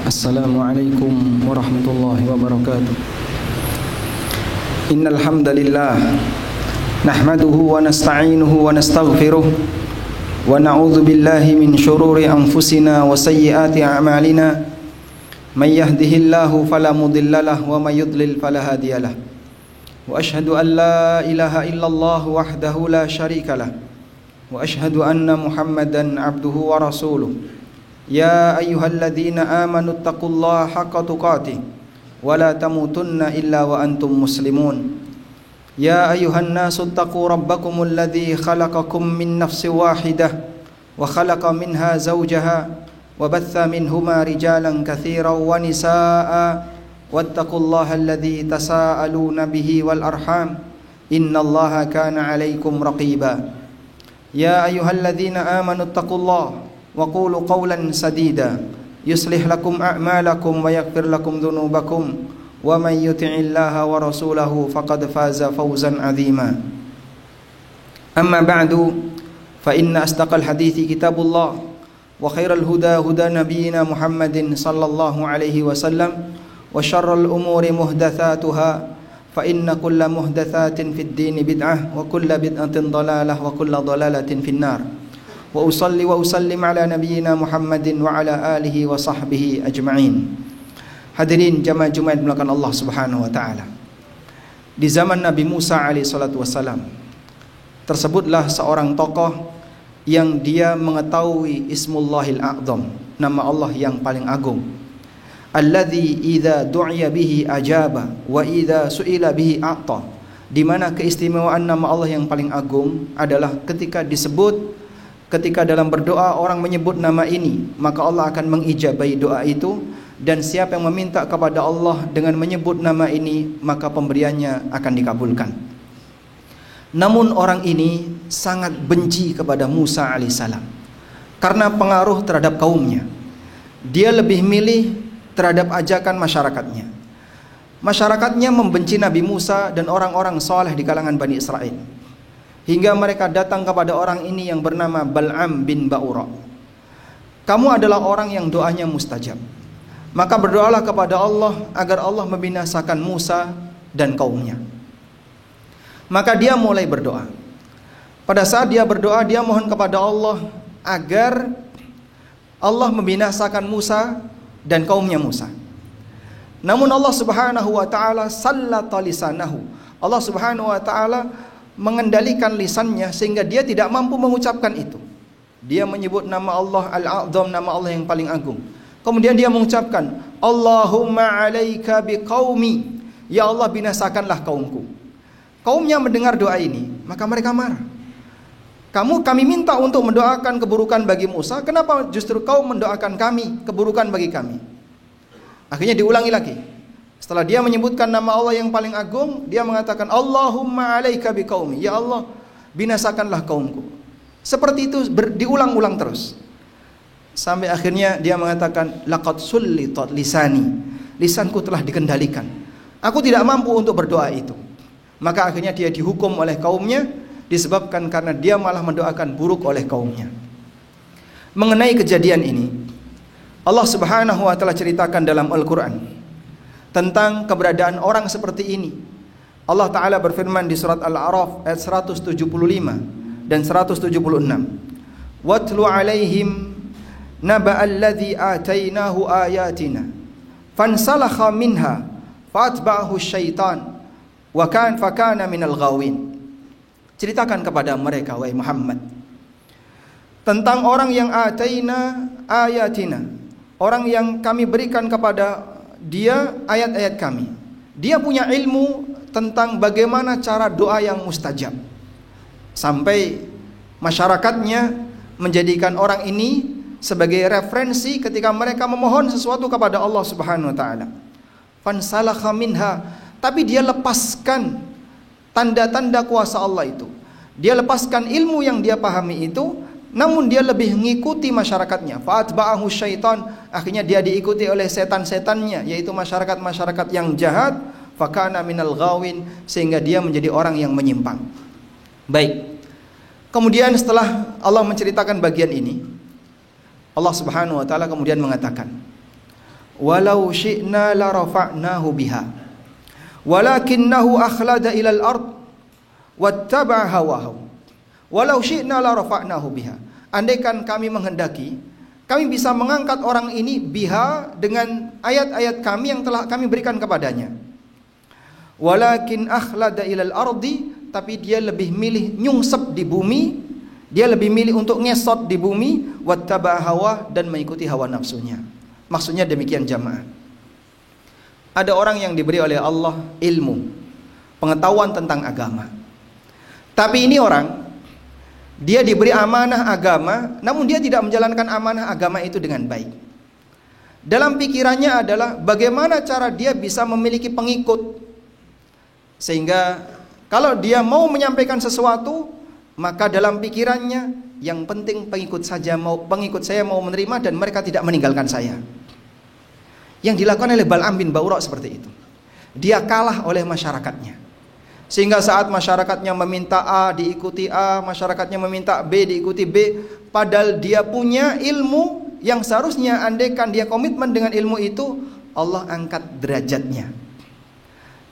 Assalamualaikum warahmatullahi wabarakatuh. Innal hamdalillah nahmaduhu wa nasta'inuhu wa nastaghfiruh wa na'udzu billahi min shururi anfusina wa sayyiati a'malina. May yahdihillahu fala mudhillalah wa may yudlil fala hadiyalah. Wa asyhadu an la ilaha illallah wahdahu la syarikalah. Wa asyhadu anna Muhammadan abduhu wa rasuluh. Ya ayyuhalladzina amanu taqullaha haqqa tuqatih wa la tamutunna illa wa antum muslimun. Ya ayyuhan nasu taqu rabbakumul ladzi khalaqakum min nafsin wahidah wa khalaqa minha zawjaha wa batha minhuma rijalan katsiran wa nisaa'a wattaqullaha alladzi tasaaluna bihi wal arham innallaha kana 'alaikum raqiba. Ya ayyuhalladzina amanu taqullaha wa qulu qawlan sadida yuslih lakum a'malakum wa yaghfir lakum dhunubakum wa may yuti'illaha wa rasulahu faqad faza fawzan 'azima. Amma ba'du fa inna asdaqal hadithi kitabullah wa khairal huda huda nabiyyina Muhammadin sallallahu alaihi wasallam wa syarrul umuri muhdatsatuha fa inna kulla muhdatsatin fid dini bid'ah wa kulla bid'atin dhalalah wa kulla dhalalatin finnar. Wa usalli wa usallim ala nabiyyina Muhammadin wa ala alihi wa sahbihi ajma'in. Hadirin jamaah Jumat melakukan Allah Subhanahu wa taala. Di zaman Nabi Musa alaihi salatu wasalam, tersebutlah seorang tokoh yang dia mengetahui Ismullahil A'zam, nama Allah yang paling agung. Alladzi idza du'iya bihi ajaba wa idza su'ila bihi a'ta. Di mana keistimewaan nama Allah yang paling agung adalah ketika dalam berdoa orang menyebut nama ini, maka Allah akan mengijabahi doa itu, dan siapa yang meminta kepada Allah dengan menyebut nama ini, maka pemberiannya akan dikabulkan. Namun orang ini sangat benci kepada Musa alaihissalam karena pengaruh terhadap kaumnya. Dia lebih milih terhadap ajakan masyarakatnya. Masyarakatnya membenci Nabi Musa dan orang-orang saleh di kalangan Bani Israel, hingga mereka datang kepada orang ini yang bernama Bal'am bin Ba'ura. Kamu adalah orang yang doanya mustajab, maka berdoalah kepada Allah agar Allah membinasakan Musa dan kaumnya. Maka dia mulai berdoa. Pada saat dia berdoa, dia mohon kepada Allah agar Allah membinasakan Musa dan kaumnya Musa. Namun Allah Subhanahu wa taala sallata lisanahu. Allah Subhanahu wa taala mengendalikan lisannya sehingga dia tidak mampu mengucapkan itu. Dia menyebut nama Allah Al-A'zam, nama Allah yang paling agung. Kemudian dia mengucapkan, Allahumma alaika biqaumi, ya Allah binasakanlah kaumku. Kaumnya mendengar doa ini, maka mereka marah. Kami minta untuk mendoakan keburukan bagi Musa, kenapa justru kau mendoakan kami keburukan bagi kami? Akhirnya diulangi lagi. Setelah dia menyebutkan nama Allah yang paling agung, dia mengatakan Allahumma alaika biqaumi, ya Allah binasakanlah kaumku. Seperti itu diulang-ulang terus. Sampai akhirnya dia mengatakan laqad sullitat lisani, lisanku telah dikendalikan. Aku tidak mampu untuk berdoa itu. Maka akhirnya dia dihukum oleh kaumnya disebabkan karena dia malah mendoakan buruk oleh kaumnya. Mengenai kejadian ini, Allah Subhanahu wa taala ceritakan dalam Al-Qur'an tentang keberadaan orang seperti ini. Allah Ta'ala berfirman di surat Al-A'raf ayat 175 dan 176. Watlu alaihim naba'al ladzi atainahu ayatina fansalakha minha fatba'ahu syaitan wa fakana minal ghawin. Ceritakan kepada mereka wahai Muhammad tentang orang yang ataina ayatina, orang yang kami berikan kepada dia ayat-ayat kami. Dia punya ilmu tentang bagaimana cara doa yang mustajab, sampai masyarakatnya menjadikan orang ini sebagai referensi ketika mereka memohon sesuatu kepada Allah Subhanahu wa taala. Fansalakha minha, tapi dia lepaskan tanda-tanda kuasa Allah itu. Dia lepaskan ilmu yang dia pahami itu, namun dia lebih mengikuti masyarakatnya. Fa'atba'ahu syaitan, akhirnya dia diikuti oleh setan-setannya, yaitu masyarakat-masyarakat yang jahat. Fakana minal ghawin, sehingga dia menjadi orang yang menyimpang. Baik. Kemudian setelah Allah menceritakan bagian ini, Allah Subhanahu wa taala kemudian mengatakan, walau syi'na la rafa'nahu biha walakinnahu akhlada ilal ard wattaba'a hawahu. Walau syi'na la rafa'nahu biha. Andaikan kami menghendaki, kami bisa mengangkat orang ini biha dengan ayat-ayat kami yang telah kami berikan kepadanya. Walakin akhlada ilal ardi, tapi dia lebih milih nyungsep di bumi, dia lebih milih untuk ngesot di bumi, wattaba'a hawa, dan mengikuti hawa nafsunya. Maksudnya demikian jamaah. Ada orang yang diberi oleh Allah ilmu, pengetahuan tentang agama. Tapi ini orang, dia diberi amanah agama, namun dia tidak menjalankan amanah agama itu dengan baik. Dalam pikirannya adalah bagaimana cara dia bisa memiliki pengikut, sehingga kalau dia mau menyampaikan sesuatu, maka dalam pikirannya yang penting pengikut saya mau menerima dan mereka tidak meninggalkan saya. Yang dilakukan oleh Bal'am bin Ba'ura seperti itu. Dia kalah oleh masyarakatnya. Sehingga saat masyarakatnya meminta A diikuti A, masyarakatnya meminta B diikuti B, padahal dia punya ilmu yang seharusnya andaikan dia komitmen dengan ilmu itu, Allah angkat derajatnya.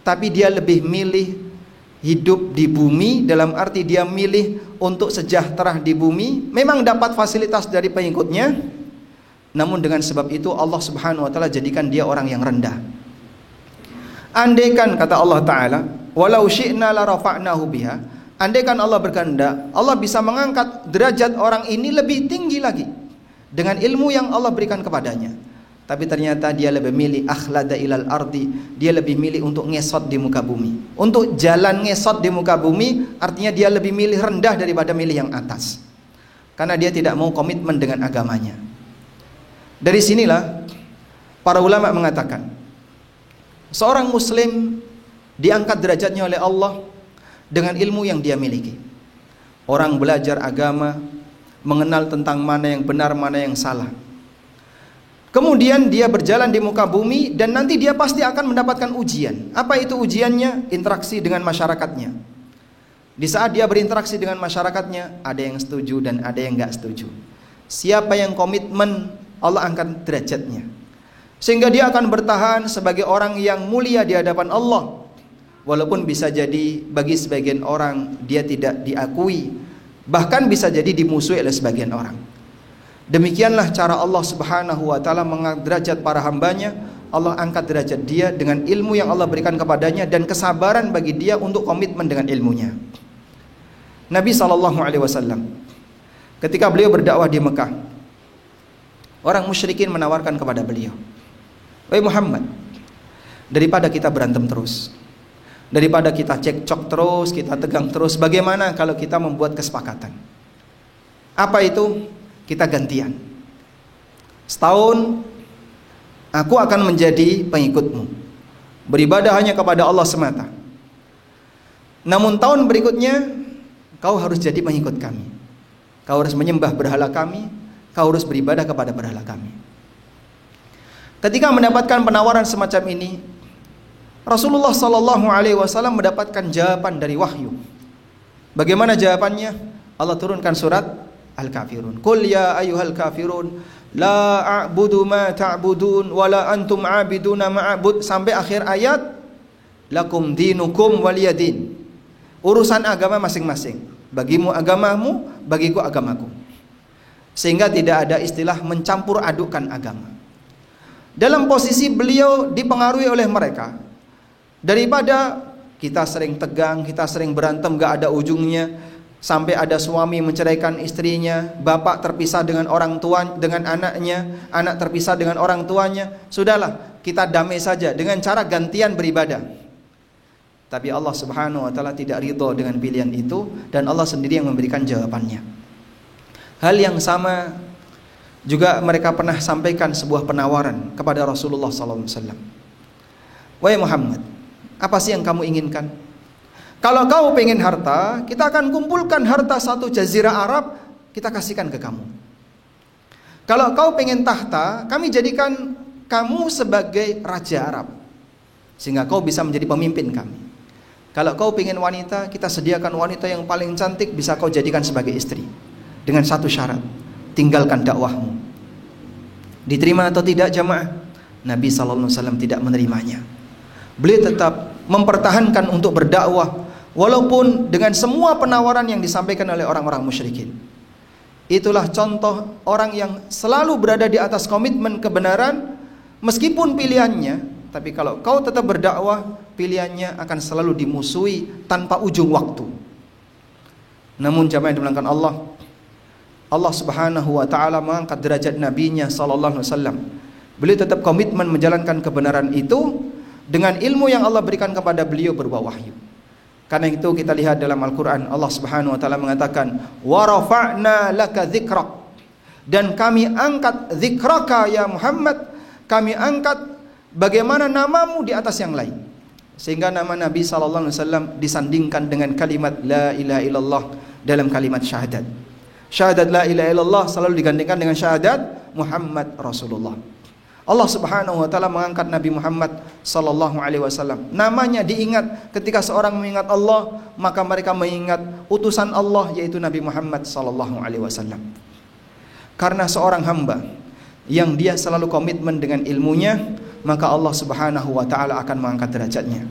Tapi dia lebih milih hidup di bumi, dalam arti dia milih untuk sejahtera di bumi, memang dapat fasilitas dari pengikutnya, namun dengan sebab itu Allah Subhanahu wa taala jadikan dia orang yang rendah. Andaikan kata Allah Ta'ala, walau syi'na la rafa'nahu biha, andaikan Allah berkehendak, Allah bisa mengangkat derajat orang ini lebih tinggi lagi dengan ilmu yang Allah berikan kepadanya. Tapi ternyata dia lebih milih akhlada ilal ardi, dia lebih milih untuk ngesot di muka bumi. Untuk jalan ngesot di muka bumi, artinya dia lebih milih rendah daripada milih yang atas, karena dia tidak mau komitmen dengan agamanya. Dari sinilah para ulama mengatakan, seorang muslim diangkat derajatnya oleh Allah dengan ilmu yang dia miliki. Orang belajar agama, mengenal tentang mana yang benar, mana yang salah. Kemudian dia berjalan di muka bumi dan nanti dia pasti akan mendapatkan ujian. Apa itu ujiannya? Interaksi dengan masyarakatnya. Di saat dia berinteraksi dengan masyarakatnya, ada yang setuju dan ada yang enggak setuju. Siapa yang komitmen, Allah angkat derajatnya, sehingga dia akan bertahan sebagai orang yang mulia di hadapan Allah. Walaupun bisa jadi bagi sebagian orang dia tidak diakui, bahkan bisa jadi dimusuhi oleh sebagian orang. Demikianlah cara Allah Subhanahu wa taala mengangkat derajat para hambanya. Allah angkat derajat dia dengan ilmu yang Allah berikan kepadanya dan kesabaran bagi dia untuk komitmen dengan ilmunya. Nabi SAW ketika beliau berdakwah di Mekah, orang musyrikin menawarkan kepada beliau, "Wahai Muhammad, daripada kita berantem terus, daripada kita cekcok terus, kita tegang terus, bagaimana kalau kita membuat kesepakatan? Apa itu? Kita gantian. Setahun aku akan menjadi pengikutmu, beribadah hanya kepada Allah semata. Namun tahun berikutnya kau harus jadi pengikut kami. Kau harus menyembah berhala kami, kau harus beribadah kepada berhala kami." Ketika mendapatkan penawaran semacam ini, Rasulullah SAW mendapatkan jawaban dari wahyu. Bagaimana jawabannya? Allah turunkan surat Al-Kafirun. Qul ya ayyuhal kafirun la a'budu ma ta'budun wa la antum 'abiduna ma a'bud, sampai akhir ayat, lakum dinukum waliyadin. Urusan agama masing-masing. Bagimu agamamu, bagiku agamaku. Sehingga tidak ada istilah mencampur adukkan agama. Dalam posisi beliau dipengaruhi oleh mereka, daripada kita sering tegang, kita sering berantem gak ada ujungnya, sampai ada suami menceraikan istrinya, bapak terpisah dengan orang tua, dengan anaknya, anak terpisah dengan orang tuanya. Sudahlah, kita damai saja dengan cara gantian beribadah. Tapi Allah Subhanahu wa taala tidak ridho dengan pilihan itu, dan Allah sendiri yang memberikan jawabannya. Hal yang sama juga mereka pernah sampaikan sebuah penawaran kepada Rasulullah SAW. "Wahai Muhammad, apa sih yang kamu inginkan? Kalau kau pengen harta, kita akan kumpulkan harta satu jazirah Arab, kita kasihkan ke kamu. Kalau kau pengen tahta, kami jadikan kamu sebagai raja Arab, sehingga kau bisa menjadi pemimpin kami. Kalau kau pengen wanita, kita sediakan wanita yang paling cantik, bisa kau jadikan sebagai istri. Dengan satu syarat, tinggalkan dakwahmu." Diterima atau tidak jamaah? Nabi SAW tidak menerimanya. Beliau tetap mempertahankan untuk berdakwah walaupun dengan semua penawaran yang disampaikan oleh orang-orang musyrikin. Itulah contoh orang yang selalu berada di atas komitmen kebenaran meskipun pilihannya, tapi kalau kau tetap berdakwah, pilihannya akan selalu dimusuhi tanpa ujung waktu. Namun jamaah yang dimuliakan Allah, Allah Subhanahu wa taala mengangkat derajat nabinya sallallahu alaihi wasallam. Beliau tetap komitmen menjalankan kebenaran itu dengan ilmu yang Allah berikan kepada beliau berupa wahyu. Karena itu kita lihat dalam Al-Qur'an, Allah Subhanahu wa taala mengatakan, "Wa rafa'na laka dzikrak." Dan kami angkat dzikraka ya Muhammad, kami angkat bagaimana namamu di atas yang lain. Sehingga nama Nabi sallallahu alaihi wasallam disandingkan dengan kalimat la ilaha illallah dalam kalimat syahadat. Syahadat la ilaha illallah selalu digandingkan dengan syahadat Muhammad Rasulullah. Allah Subhanahu wa taala mengangkat Nabi Muhammad sallallahu alaihi wasallam. Namanya diingat ketika seorang mengingat Allah, maka mereka mengingat utusan Allah yaitu Nabi Muhammad sallallahu alaihi wasallam. Karena seorang hamba yang dia selalu komitmen dengan ilmunya, maka Allah Subhanahu wa taala akan mengangkat derajatnya.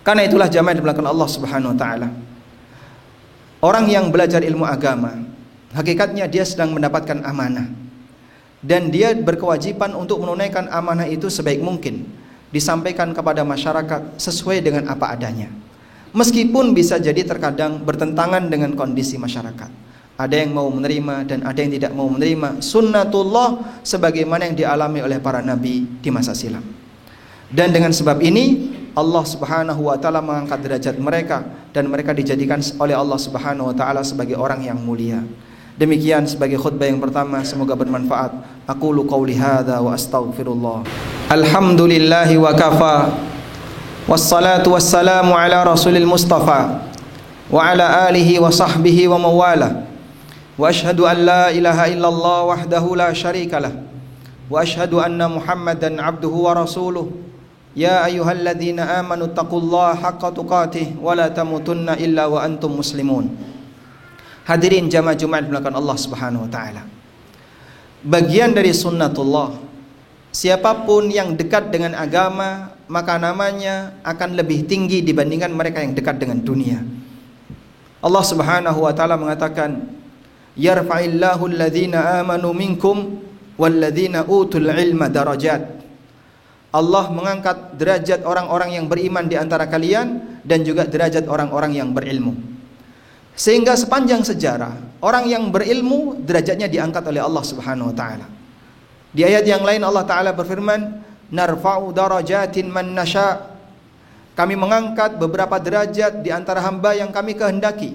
Karena itulah jamaah di belakang Allah Subhanahu wa taala, orang yang belajar ilmu agama, hakikatnya dia sedang mendapatkan amanah. Dan dia berkewajiban untuk menunaikan amanah itu sebaik mungkin, disampaikan kepada masyarakat sesuai dengan apa adanya. Meskipun bisa jadi terkadang bertentangan dengan kondisi masyarakat. Ada yang mau menerima dan ada yang tidak mau menerima. Sunnatullah sebagaimana yang dialami oleh para nabi di masa silam. Dan dengan sebab ini Allah Subhanahu wa taala mengangkat derajat mereka dan mereka dijadikan oleh Allah Subhanahu wa taala sebagai orang yang mulia. Demikian sebagai khutbah yang pertama, semoga bermanfaat. Aqulu qauli hadza wa astaghfirullah. Alhamdulillahi wa kafa. Wassalatu wassalamu ala rasulil mustafa wa ala alihi wa sahbihi wa mawala. Wa ashhadu an la ilaha illallah wahdahu la syarika lah. Wa ashhadu anna Muhammadan abduhu wa rasuluh. Ya ayyuhalladzina amanu taqullaha haqqa tuqatih wa la tamutunna illa wa antum muslimun. Hadirin jamaah Jumat di belakang Allah Subhanahu wa taala. Bagian dari sunnatullah, siapapun yang dekat dengan agama, maka namanya akan lebih tinggi dibandingkan mereka yang dekat dengan dunia. Allah Subhanahu wa taala mengatakan, "Yarfa'illahu alladhina amanu minkum walladzina utul ilma darajat." Allah mengangkat derajat orang-orang yang beriman di antara kalian dan juga derajat orang-orang yang berilmu. Sehingga sepanjang sejarah, orang yang berilmu derajatnya diangkat oleh Allah Subhanahu wa taala. Di ayat yang lain Allah taala berfirman, "Narfa'u darajatin man nasha." Kami mengangkat beberapa derajat di antara hamba yang kami kehendaki.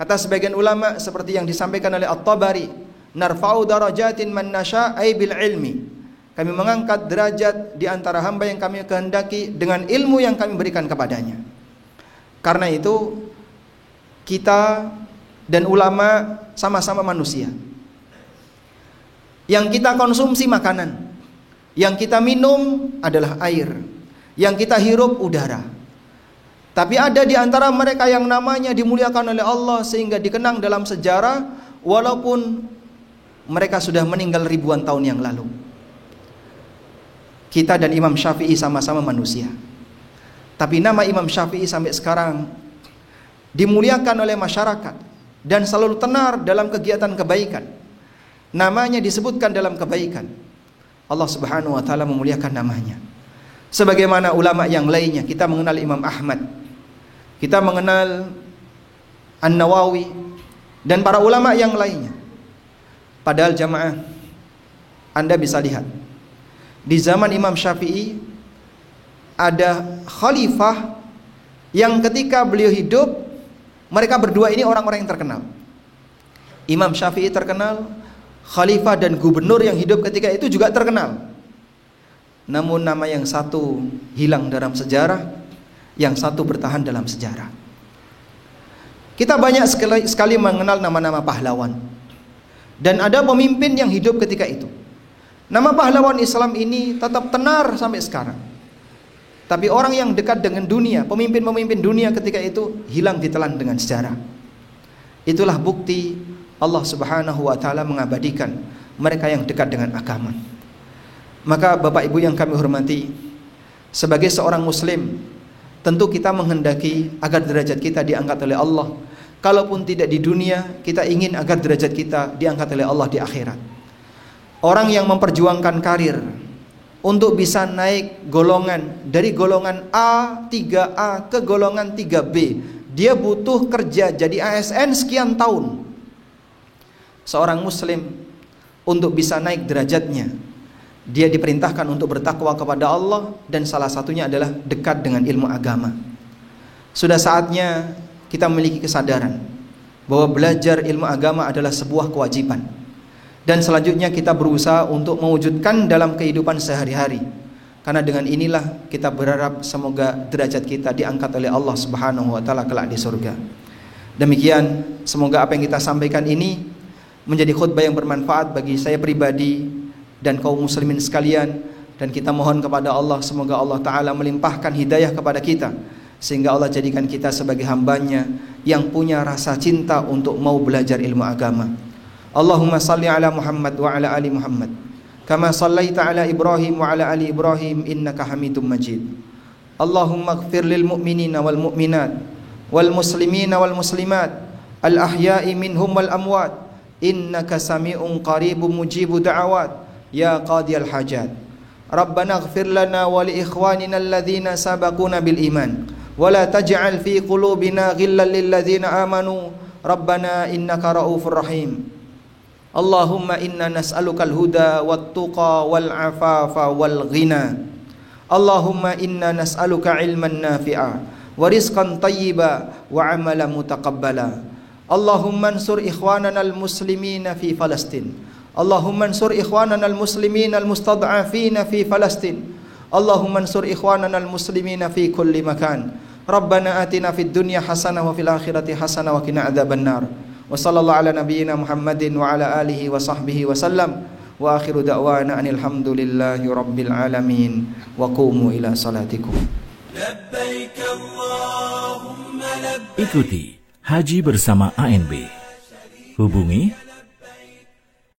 Kata sebagian ulama seperti yang disampaikan oleh At-Tabari, "Narfa'u darajatin man nasha ay bil ilmi." Kami mengangkat derajat di antara hamba yang kami kehendaki dengan ilmu yang kami berikan kepadanya. Karena itu kita dan ulama sama-sama manusia. Yang kita konsumsi makanan, yang kita minum adalah air, yang kita hirup udara. Tapi ada di antara mereka yang namanya dimuliakan oleh Allah sehingga dikenang dalam sejarah walaupun mereka sudah meninggal ribuan tahun yang lalu. Kita dan Imam Syafi'i sama-sama manusia. Tapi nama Imam Syafi'i sampai sekarang dimuliakan oleh masyarakat dan selalu tenar dalam kegiatan kebaikan. Namanya disebutkan dalam kebaikan. Allah Subhanahu wa taala memuliakan namanya. Sebagaimana ulama yang lainnya, kita mengenal Imam Ahmad, kita mengenal An-Nawawi dan para ulama yang lainnya. Padahal jamaah, Anda bisa lihat di zaman Imam Syafi'i ada khalifah yang ketika beliau hidup, mereka berdua ini orang-orang yang terkenal. Imam Syafi'i terkenal, khalifah dan gubernur yang hidup ketika itu juga terkenal. Namun nama yang satu hilang dalam sejarah, yang satu bertahan dalam sejarah. Kita banyak sekali mengenal nama-nama pahlawan. Dan ada pemimpin yang hidup ketika itu. Nama pahlawan Islam ini tetap tenar sampai sekarang. Tapi orang yang dekat dengan dunia, pemimpin-pemimpin dunia ketika itu hilang ditelan dengan sejarah. Itulah bukti Allah Subhanahu wa taala mengabadikan mereka yang dekat dengan agama. Maka Bapak Ibu yang kami hormati, sebagai seorang muslim, tentu kita menghendaki agar derajat kita diangkat oleh Allah. Kalaupun tidak di dunia, kita ingin agar derajat kita diangkat oleh Allah di akhirat. Orang yang memperjuangkan karir untuk bisa naik golongan dari golongan A, 3A ke golongan 3B, dia butuh kerja jadi ASN sekian tahun. Seorang muslim untuk bisa naik derajatnya, dia diperintahkan untuk bertakwa kepada Allah, dan salah satunya adalah dekat dengan ilmu agama. Sudah saatnya kita memiliki kesadaran bahwa belajar ilmu agama adalah sebuah kewajiban, dan selanjutnya kita berusaha untuk mewujudkan dalam kehidupan sehari-hari, karena dengan inilah kita berharap semoga derajat kita diangkat oleh Allah Subhanahu wa taala kelak di surga. Demikian, semoga apa yang kita sampaikan ini menjadi khutbah yang bermanfaat bagi saya pribadi dan kaum muslimin sekalian, dan kita mohon kepada Allah semoga Allah Ta'ala melimpahkan hidayah kepada kita, sehingga Allah jadikan kita sebagai hambanya yang punya rasa cinta untuk mau belajar ilmu agama. Allahumma salli ala Muhammad wa ala ali Muhammad kama sallaita ala Ibrahim wa ala ali Ibrahim innaka Hamidum Majid. Allahumma ighfir lil mu'minina wal mu'minat wal muslimina wal muslimat al ahya'i minhum wal amwat innaka sami'un qaribun mujibu da'awat ya qadiyal hajat. Rabbana ighfir lana wa li ikhwanina alladhina sabaquna bil iman wa la taj'al fi qulubina ghillan lil ladzina amanu Rabbana innaka raufur rahim. Allahumma inna nas'aluka al-huda wat tuqa wal afafa wal ghina. Allahumma inna nas'aluka ilman nafi'a wa rizqan tayyiba wa amalan mutaqabbala. Allahumma ansur ikhwanana al-muslimina fi Palestin. Allahumma ansur ikhwanana al-muslimina al-mustad'afina fi Palestin. Allahumma ansur ikhwanana al-muslimina fi kulli makan. Rabbana atina fid dunya hasanah wa fil akhirati hasanah wa qina adzaban nar. Wa sallallahu ala nabiyyina Muhammadin wa ala alihi wa sahbihi wa sallam. Wa akhiru da'wana anil hamdulillahi rabbil alamin. Wa qumu ila salatikum. Labbaik Allahumma labbaik. Ikuti Haji Bersama ANB. Hubungi